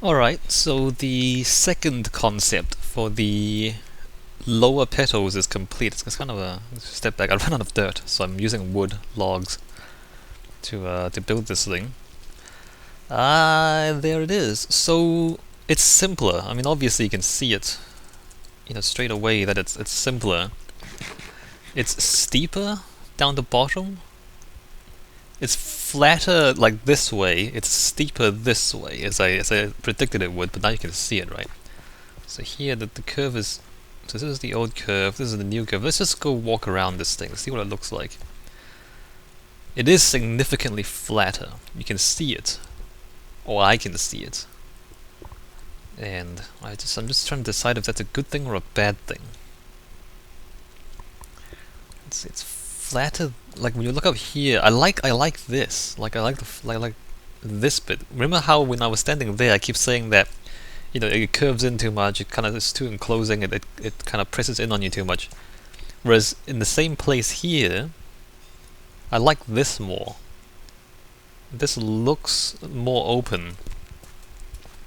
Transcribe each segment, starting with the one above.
Alright, so the second concept for the lower petals is complete. It's kind of a step back. I ran out of dirt, so I'm using wood logs to build this thing. There it is. So it's simpler. I mean, obviously you can see it, straight away that it's simpler. It's steeper down the bottom. It's flatter like this way. It's steeper this way, as I predicted it would. But now you can see it, right? So here the curve is. So this is the old curve. This is the new curve. Let's just go walk around this thing. See what it looks like. It is significantly flatter. You can see it, or I can see it. And I'm just trying to decide if that's a good thing or a bad thing. It's flatter. Like when you look up here, I like this. Like I like this bit. Remember how when I was standing there, I keep saying that it curves in too much. It kind of is too enclosing. It kind of presses in on you too much. Whereas in the same place here, I like this more. This looks more open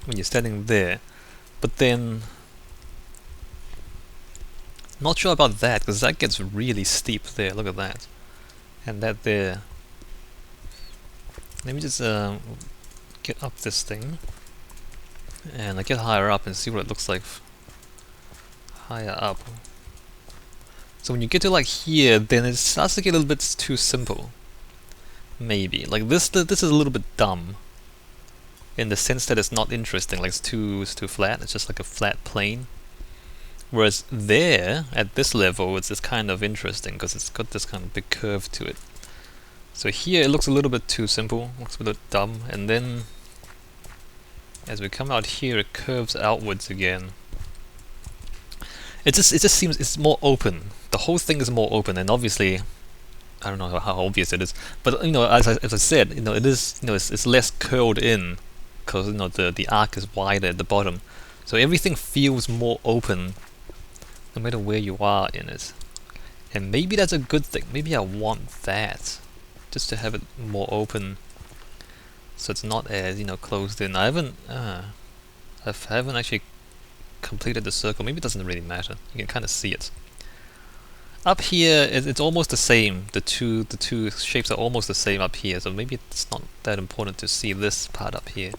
when you're standing there, but then not sure about that because that gets really steep there. Look at that, and that there. Let me just get up this thing, and I get higher up and see what it looks like higher up. So when you get to like here, then it starts to get a little bit too simple. Maybe like this is a little bit dumb in the sense that it's not interesting. Like it's too flat. It's just like a flat plane. Whereas there, at this level, it's kind of interesting because it's got this kind of big curve to it. So here it looks a little bit too simple, looks a little dumb, and then as we come out here, it curves outwards again. It just seems it's more open. The whole thing is more open, and obviously, I don't know how obvious it is, but as I said, it is, it's less curled in because the arc is wider at the bottom, so everything feels more open, no matter where you are in it. And maybe that's a good thing. Maybe I want that, just to have it more open, so it's not as closed in. I haven't actually completed the circle. Maybe it doesn't really matter. You can kind of see it. Up here, it's almost the same. The two shapes are almost the same up here, so maybe it's not that important to see this part up here.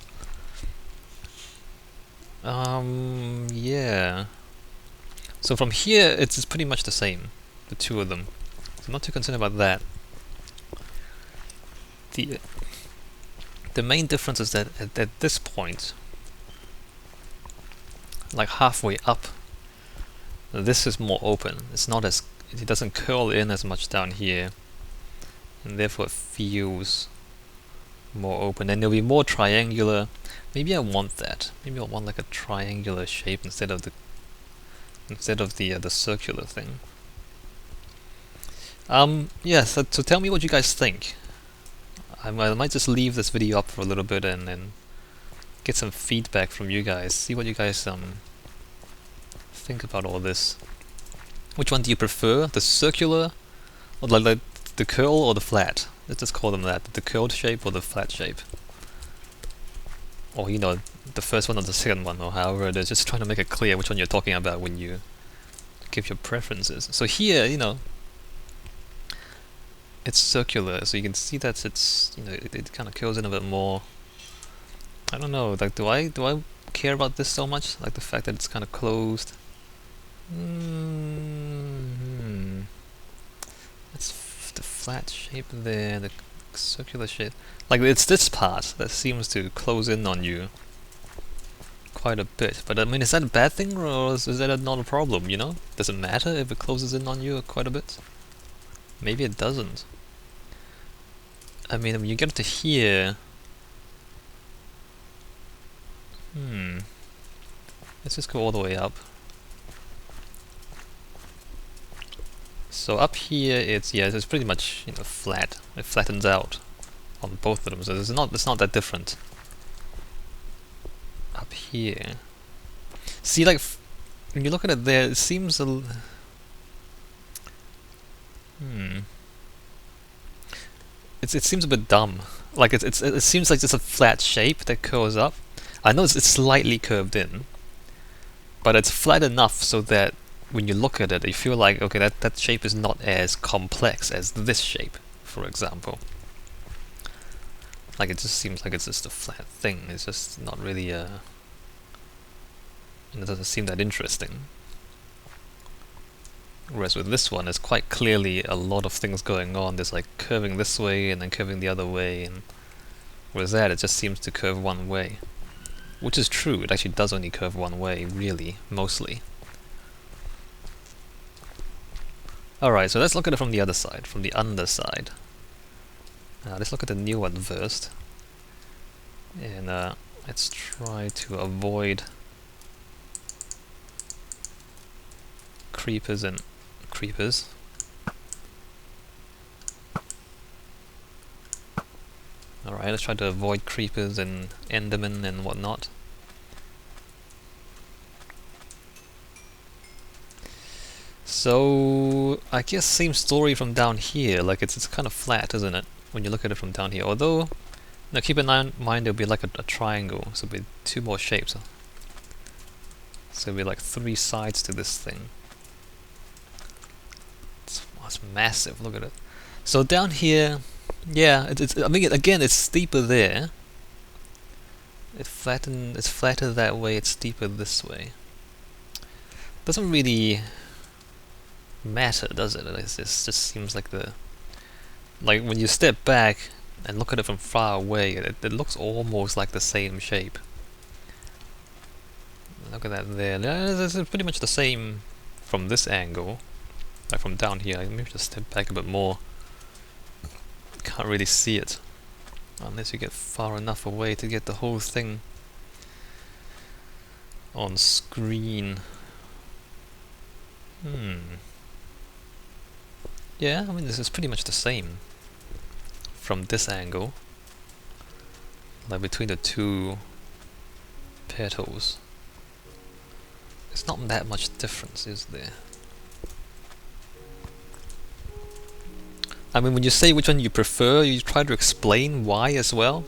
Yeah. So from here, it's pretty much the same, the two of them. So I'm not too concerned about that. The main difference is that at this point, like halfway up, this is more open. It's not as, it doesn't curl in as much down here, and therefore it feels more open. And there'll be more triangular. Maybe I want that. Maybe I want like a triangular shape instead of the circular thing. Yeah. So tell me what you guys think. I might just leave this video up for a little bit and then get some feedback from you guys. See what you guys think about all this. Which one do you prefer? The circular, or like the curl, or the flat? Let's just call them that. The curled shape or the flat shape. Or the first one or the second one, or however it is. Just trying to make it clear which one you're talking about when you give your preferences. So here, it's circular, so you can see that it's it kind of curls in a bit more. I don't know, like do I care about this so much? Like the fact that it's kind of closed. It's the flat shape there, the circular shape. Like it's this part that seems to close in on you quite a bit. But I mean, is that a bad thing, or is that not a problem? Does it matter if it closes in on you quite a bit? Maybe it doesn't. I mean, when you get to here, let's just go all the way up. So up here, it's pretty much flat. It flattens out on both of them, so it's not that different. Up here, see, like when you look at it there, it seems it seems a bit dumb. Like it seems like just a flat shape that curls up. I know it's slightly curved in, but it's flat enough so that when you look at it, you feel like, okay, that shape is not as complex as this shape, for example. Like, it just seems like it's just a flat thing. It's just not really it doesn't seem that interesting. Whereas with this one, there's quite clearly a lot of things going on. There's like curving this way and then curving the other way, and whereas that, it just seems to curve one way. Which is true, it actually does only curve one way, really, mostly. Alright, so let's look at it from the other side, from the underside. Let's look at the new one first. And let's try to avoid creepers and creepers. Alright, let's try to avoid creepers and endermen and whatnot. So I guess same story from down here. Like it's kind of flat, isn't it? When you look at it from down here. Although, now keep in mind there'll be like a triangle, so it'll be two more shapes. So it'll be like three sides to this thing. It's massive. Look at it. So down here, yeah, I mean, again, it's steeper there. It's flatter that way. It's steeper this way. Doesn't really matter, does it? It just seems like like when you step back and look at it from far away, it looks almost like the same shape. Look at that there. It's pretty much the same from this angle, like from down here. Maybe just step back a bit more. Can't really see it unless you get far enough away to get the whole thing on screen. Yeah, I mean, this is pretty much the same from this angle, like between the two petals. There's not that much difference, is there? I mean, when you say which one you prefer, you try to explain why as well.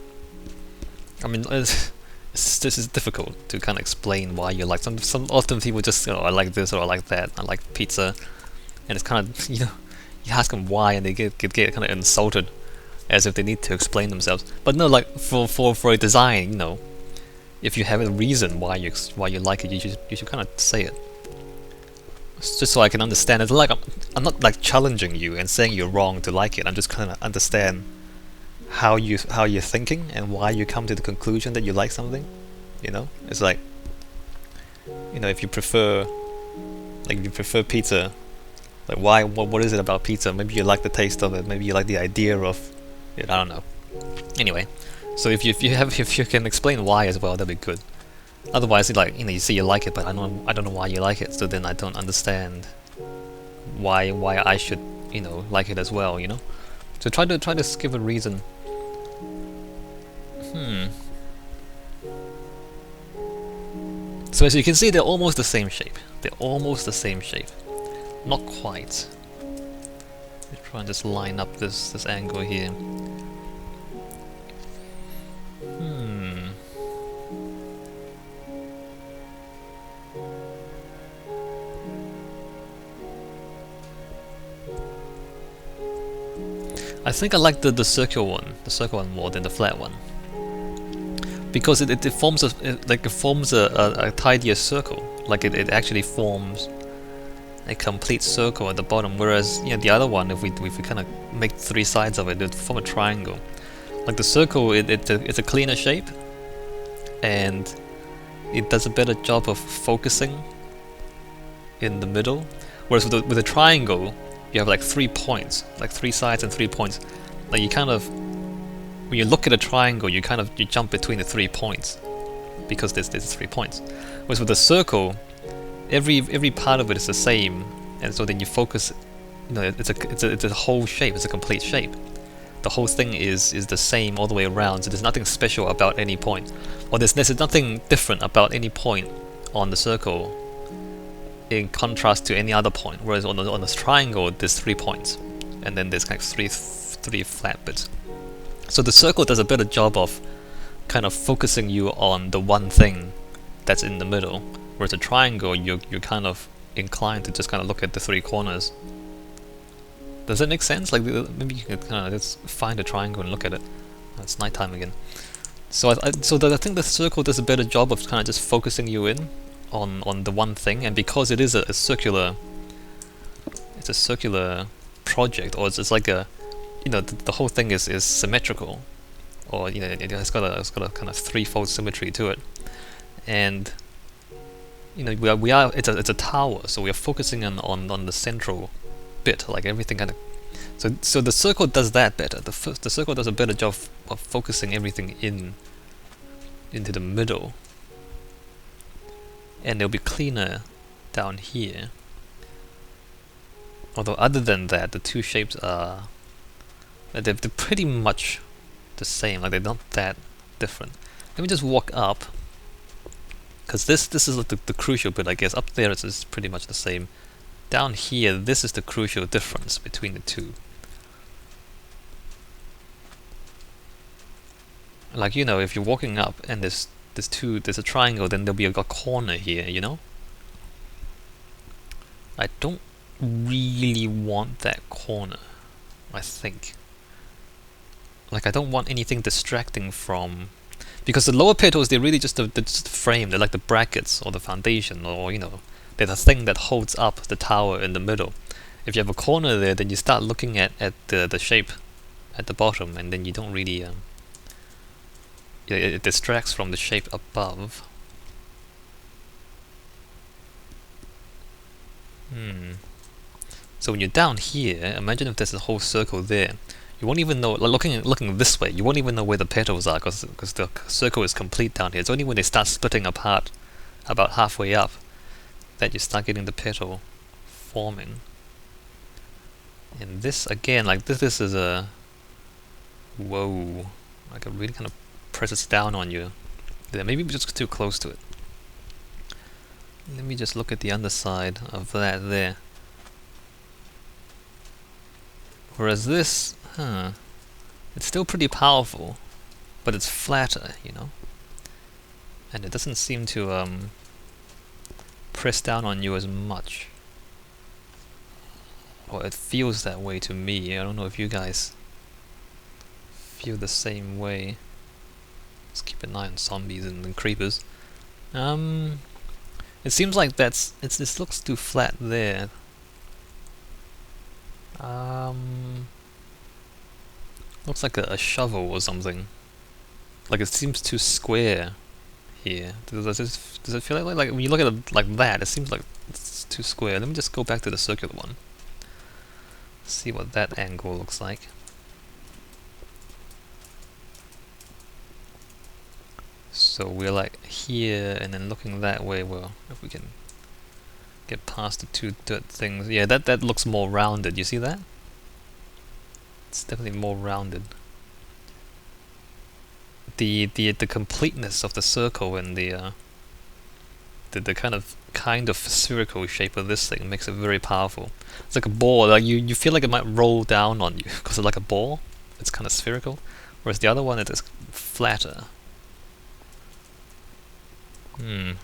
I mean, this is difficult to kind of explain why you like some. Often people just, I like this or I like that. I like pizza, and it's kind of, you ask them why, and they get kind of insulted, as if they need to explain themselves. But no, like for a design, if you have a reason why you like it, you should kind of say it. It's just so I can understand. It's like I'm not like challenging you and saying you're wrong to like it. I'm just kind of understand how you're thinking and why you come to the conclusion that you like something. It's like, if you prefer pizza, like why? What is it about pizza? Maybe you like the taste of it. Maybe you like the idea of it. I don't know. Anyway, so if you can explain why as well, that'd be good. Otherwise, you say you like it, but I don't know why you like it. So then I don't understand why I should like it as well. So try to give a reason. So as you can see, they're almost the same shape. Not quite. Let's try and just line up this angle here. I think I like the circle one more than the flat one, because it forms a tidier circle. Like it actually forms a complete circle at the bottom, whereas the other one, if we kind of make three sides of it, it would form a triangle. Like the circle, it's a cleaner shape, and it does a better job of focusing in the middle. Whereas with a triangle, you have like 3 points, like 3 sides and 3 points. Like you kind of, when you look at a triangle, you jump between the 3 points, because there's 3 points. Whereas with a circle, every part of it is the same, and so then you focus. It's a whole shape. It's a complete shape. The whole thing is the same all the way around. So there's nothing special about any point, or there's nothing different about any point on the circle, in contrast to any other point. Whereas on the triangle, there's 3 points, and then there's kind of three flat bits. So the circle does a better job of kind of focusing you on the one thing that's in the middle. Whereas a triangle, you're kind of inclined to just kind of look at the three corners. Does that make sense? Like maybe you could kind of just find a triangle and look at it. It's nighttime again. So I think the circle does a better job of kind of just focusing you in on the one thing, and because it is a circular, it's a circular project, or it's like a, you know, the whole thing is symmetrical, or you know, it's got a kind of threefold symmetry to it, and you know, it's a tower, so we are focusing on the central bit, like everything kind of. So the circle does that better. The circle does a better job of focusing everything into the middle, and it'll be cleaner down here. Although other than that, the two shapes are they're pretty much the same. Like they're not that different. Let me just walk up, because this is like the crucial bit, I guess. Up there it's pretty much the same. Down here, this is the crucial difference between the two. Like, you know, if you're walking up and there's a triangle, then there'll be a corner here, you know? I don't really want that corner, I think. Like, I don't want anything distracting from... Because the lower petals, they're really just the frame, they're like the brackets or the foundation, or, you know, they're the thing that holds up the tower in the middle. If you have a corner there, then you start looking at the shape at the bottom, and then you don't really... it distracts from the shape above. So when you're down here, imagine if there's a whole circle there. You won't even know, like looking this way, you won't even know where the petals are, because the circle is complete down here. It's only when they start splitting apart, about halfway up, that you start getting the petal forming. And this, again, like this is a... Whoa. Like it really kind of presses down on you. There, maybe we're just too close to it. Let me just look at the underside of that there. Whereas this, it's still pretty powerful, but it's flatter, you know? And it doesn't seem to press down on you as much. Or it feels that way to me. I don't know if you guys feel the same way. Let's keep an eye on zombies and creepers. It seems like this looks too flat there. Looks like a shovel or something. Like it seems too square here. Does it feel like when you look at it like that, it seems like it's too square. Let me just go back to the circular one. See what that angle looks like. So we're like here, and then looking that way. Well, if we can get past the two dirt things, yeah, that looks more rounded. You see that? It's definitely more rounded. The completeness of the circle and the kind of spherical shape of this thing makes it very powerful. It's like a ball. Like you feel like it might roll down on you because it's like a ball. It's kind of spherical, whereas the other one it is flatter. I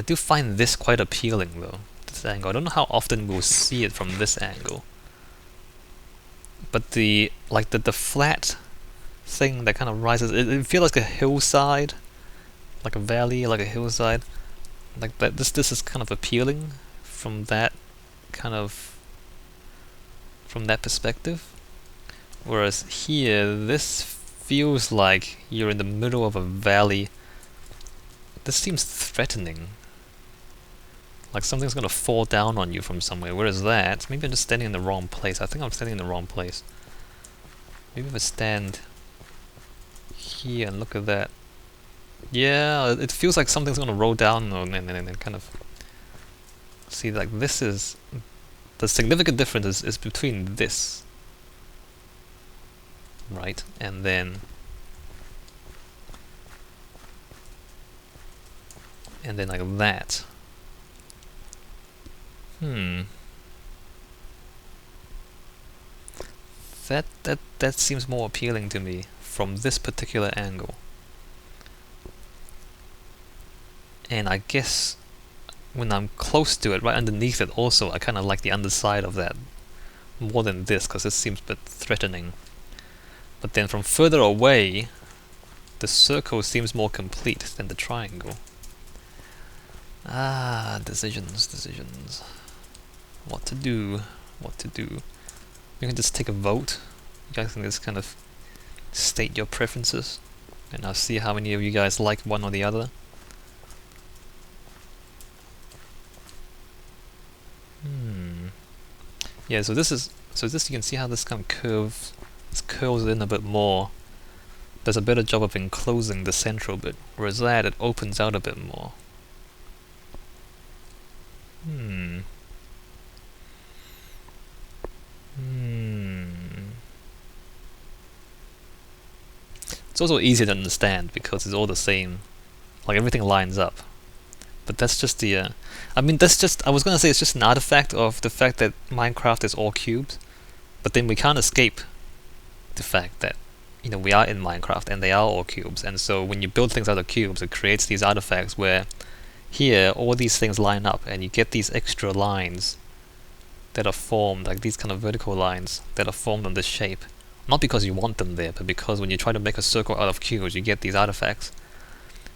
do find this quite appealing though, this angle. I don't know how often we'll see it from this angle. But the flat thing that kind of rises, it feels like a hillside, like a valley, like a hillside. Like that this is kind of appealing from that perspective. Whereas here, this feels like you're in the middle of a valley. This seems threatening. Like something's gonna fall down on you from somewhere. Whereas that, maybe I'm just standing in the wrong place. I think I'm standing in the wrong place. Maybe if I stand here and look at that. Yeah, it feels like something's gonna roll down and kind of... See, like this is... The significant difference is between this. Right, and then like that. That seems more appealing to me from this particular angle. And I guess when I'm close to it, right underneath it also, I kind of like the underside of that more than this, because this seems a bit threatening. But then from further away, the circle seems more complete than the triangle. Decisions. What to do. You can just take a vote. You guys can just kind of state your preferences, and I'll see how many of you guys like one or the other. Yeah, so this you can see how this kind of curls in a bit more. Does a better job of enclosing the central bit, whereas that it opens out a bit more. It's also easier to understand because it's all the same, like everything lines up. But that's just the, I was gonna say it's just an artifact of the fact that Minecraft is all cubes, but then we can't escape the fact that, we are in Minecraft and they are all cubes, and so when you build things out of cubes, it creates these artifacts where here all these things line up and you get these extra lines that are formed, like these kind of vertical lines that are formed on this shape. Not because you want them there, but because when you try to make a circle out of cubes, you get these artifacts.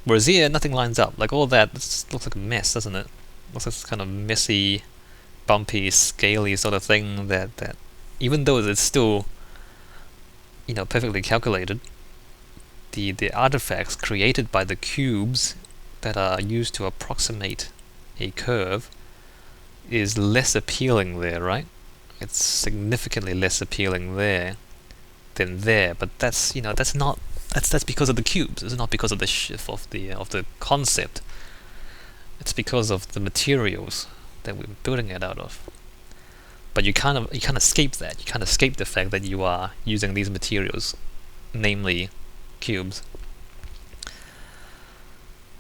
Whereas here, nothing lines up. Like all that, this looks like a mess, doesn't it? Looks like this kind of messy, bumpy, scaly sort of thing that even though it's still, perfectly calculated, the artifacts created by the cubes that are used to approximate a curve is less appealing there, right? It's significantly less appealing there than there, but that's because of the cubes. It's not because of the shift of the concept. It's because of the materials that we're building it out of. But you can't escape that. You can't escape the fact that you are using these materials, namely cubes.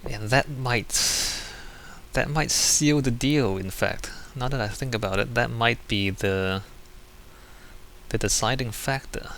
And that might seal the deal, in fact. Now that I think about it, that might be the deciding factor.